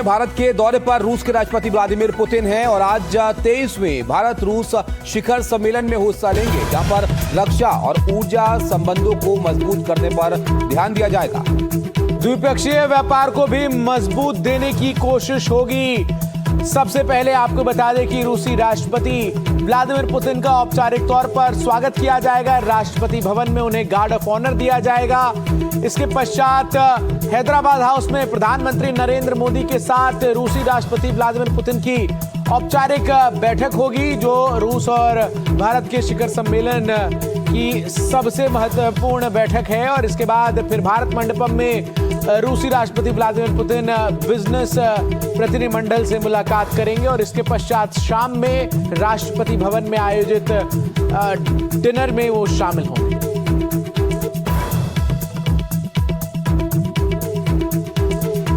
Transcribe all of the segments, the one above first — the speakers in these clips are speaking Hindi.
भारत के दौरे पर रूस के राष्ट्रपति व्लादिमीर पुतिन हैं और आज 23वें भारत रूस शिखर सम्मेलन में हिस्सा लेंगे, जहां पर रक्षा और ऊर्जा संबंधों को मजबूत करने पर ध्यान दिया जाएगा। द्विपक्षीय व्यापार को भी मजबूत देने की कोशिश होगी। सबसे पहले आपको बता दें कि रूसी राष्ट्रपति व्लादिमीर पुतिन का औपचारिक तौर पर स्वागत किया जाएगा। राष्ट्रपति भवन में उन्हें गार्ड ऑफ ऑनर दिया जाएगा। इसके पश्चात हैदराबाद हाउस में प्रधानमंत्री नरेंद्र मोदी के साथ रूसी राष्ट्रपति व्लादिमीर पुतिन की औपचारिक बैठक होगी, जो रूस और भारत के शिखर सम्मेलन की सबसे महत्वपूर्ण बैठक है। और इसके बाद फिर भारत मंडपम में रूसी राष्ट्रपति व्लादिमीर पुतिन बिजनेस प्रतिनिधिमंडल से मुलाकात करेंगे और इसके पश्चात शाम में राष्ट्रपति भवन में आयोजित डिनर में वो शामिल होंगे।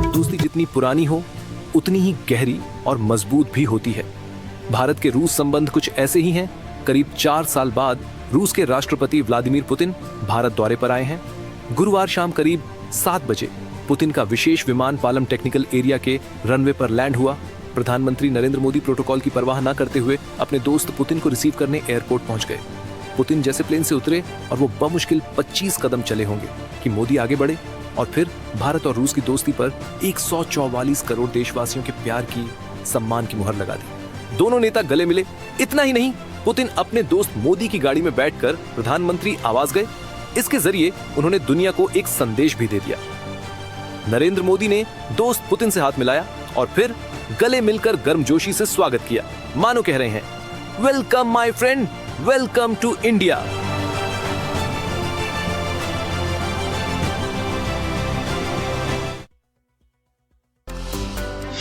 दोस्ती जितनी पुरानी हो उतनी ही गहरी और मजबूत भी होती है। भारत के रूस संबंध कुछ ऐसे ही हैं। करीब 4 साल बाद रूस के राष्ट्रपति व्लादिमीर पुतिन भारत दौरे पर आए हैं। गुरुवार शाम करीब 7 बजे पुतिन का विशेष विमान पालम टेक्निकल एरिया के रनवे पर लैंड हुआ। प्रधानमंत्री नरेंद्र मोदी प्रोटोकॉल की परवाह न करते हुए अपने दोस्त पुतिन को रिसीव करने एयरपोर्ट पहुंच गए। पुतिन जैसे प्लेन से उतरे और वो बमुश्किल 25 कदम चले होंगे कि मोदी आगे बढ़े और फिर भारत और रूस की दोस्ती पर 144 करोड़ देशवासियों के प्यार की, सम्मान की मुहर लगा दी। दोनों नेता गले मिले। इतना ही नहीं, पुतिन अपने दोस्त मोदी की गाड़ी में बैठकर प्रधानमंत्री आवास गए। इसके जरिए उन्होंने दुनिया को एक संदेश भी दे दिया। नरेंद्र मोदी ने दोस्त पुतिन से हाथ मिलाया और फिर गले मिलकर गर्मजोशी से स्वागत किया, मानो कह रहे हैं, welcome my friend, welcome to India.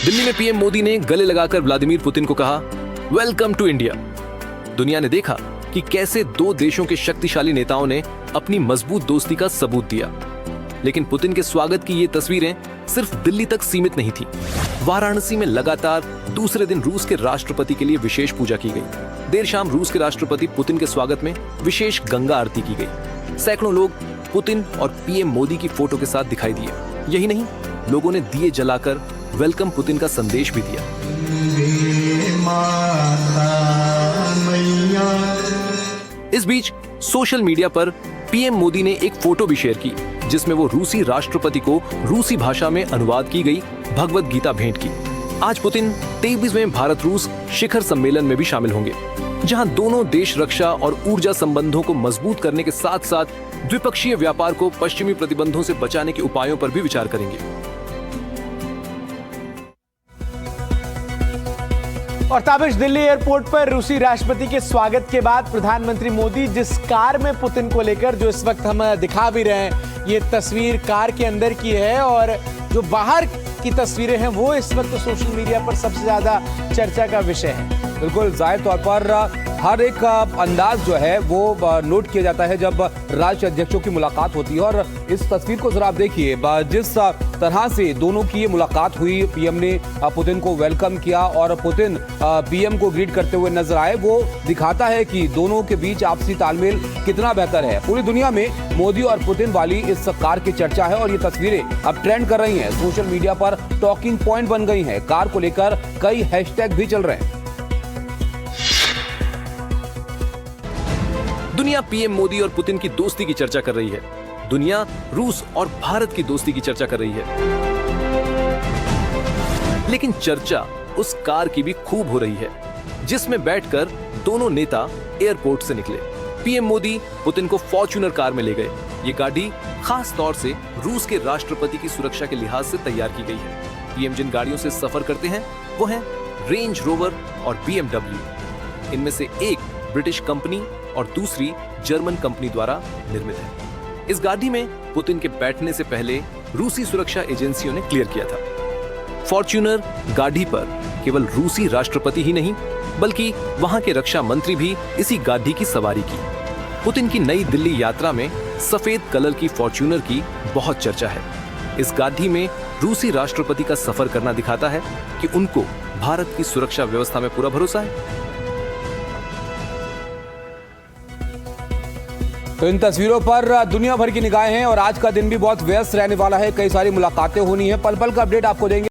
Delhi में पीएम मोदी ने गले लगाकर व्लादिमीर पुतिन को कहा, वेलकम टू इंडिया। दुनिया ने देखा कि कैसे दो देशों के शक्तिशाली नेताओं ने अपनी मजबूत दोस्ती का सबूत दिया। लेकिन पुतिन के स्वागत की ये तस्वीरें सिर्फ दिल्ली तक सीमित नहीं थी। वाराणसी में लगातार दूसरे दिन रूस के राष्ट्रपति के लिए विशेष पूजा की गई। देर शाम रूस के राष्ट्रपति पुतिन के स्वागत में विशेष गंगा आरती की गई। सैकड़ों लोग पुतिन और पीएम मोदी की फोटो के साथ दिखाई दिए। यही नहीं, लोगों ने दिए जलाकर वेलकम पुतिन का संदेश भी दिया। इस बीच सोशल मीडिया पर पीएम मोदी ने एक फोटो भी शेयर की, जिसमें वो रूसी राष्ट्रपति को रूसी भाषा में अनुवाद की गई भगवत गीता भेंट की। आज पुतिन 23वें भारत रूस शिखर सम्मेलन में भी शामिल होंगे, जहां दोनों देश रक्षा और ऊर्जा संबंधों को मजबूत करने के साथ साथ द्विपक्षीय व्यापार को पश्चिमी प्रतिबंधों से बचाने के उपायों पर भी विचार करेंगे। और ताबिश दिल्ली एयरपोर्ट पर रूसी राष्ट्रपति के स्वागत के बाद प्रधानमंत्री मोदी जिस कार में पुतिन को लेकर, जो इस वक्त हम दिखा भी रहे हैं, ये तस्वीर कार के अंदर की है और जो बाहर की तस्वीरें हैं वो इस वक्त सोशल मीडिया पर सबसे ज्यादा चर्चा का विषय है। बिल्कुल जाहिर तौर पर हर एक अंदाज जो है वो नोट किया जाता है जब राज्य अध्यक्षों की मुलाकात होती है। और इस तस्वीर को जरा आप देखिए, जिस तरह से दोनों की ये मुलाकात हुई, पीएम ने पुतिन को वेलकम किया और पुतिन पीएम को ग्रीट करते हुए नजर आए, वो दिखाता है कि दोनों के बीच आपसी तालमेल कितना बेहतर है। पूरी दुनिया में मोदी और पुतिन वाली इस कार की चर्चा है और ये तस्वीरें अब ट्रेंड कर रही हैं। सोशल मीडिया पर टॉकिंग पॉइंट बन गई हैं। कार को लेकर कई हैशटैग भी चल रहे हैं। दुनिया पीएम मोदी और पुतिन की दोस्ती की चर्चा कर रही है। दुनिया रूस और भारत की दोस्ती की चर्चा कर रही है। लेकिन चर्चा उस कार की भी खूब हो रही है, जिसमें बैठकर दोनों नेता एयरपोर्ट से निकले। पीएम मोदी पुतिन को फॉर्च्यूनर कार में ले गए। ये गाड़ी खास तौर से रूस के राष्ट्रपति की सुरक्षा के लिहाज से तैयार की गई है। पीएम जिन गाड़ियों से सफर करते हैं वो हैं रेंज रोवर और BMW। इनमें से एक ब्रिटिश कंपनी और दूसरी जर्मन कंपनी द्वारा निर्मित है। इस गाड़ी में पुतिन के बैठने से पहले रूसी सुरक्षा एजेंसियों ने क्लियर किया था। फॉर्च्यूनर गाड़ी पर केवल रूसी राष्ट्रपति ही नहीं, बल्कि वहां के रक्षा मंत्री भी इसी गाड़ी की सवारी की। पुतिन की नई दिल्ली यात्रा में सफेद कलर की फॉर्च्यूनर की बहुत चर्चा है। इस गाड़ी में रूसी राष्ट्रपति का सफर करना दिखाता है कि उनको भारत की सुरक्षा व्यवस्था में पूरा भरोसा है। तो इन तस्वीरों पर दुनिया भर की निगाहें हैं और आज का दिन भी बहुत व्यस्त रहने वाला है। कई सारी मुलाकातें होनी है। पल पल का अपडेट आपको देंगे।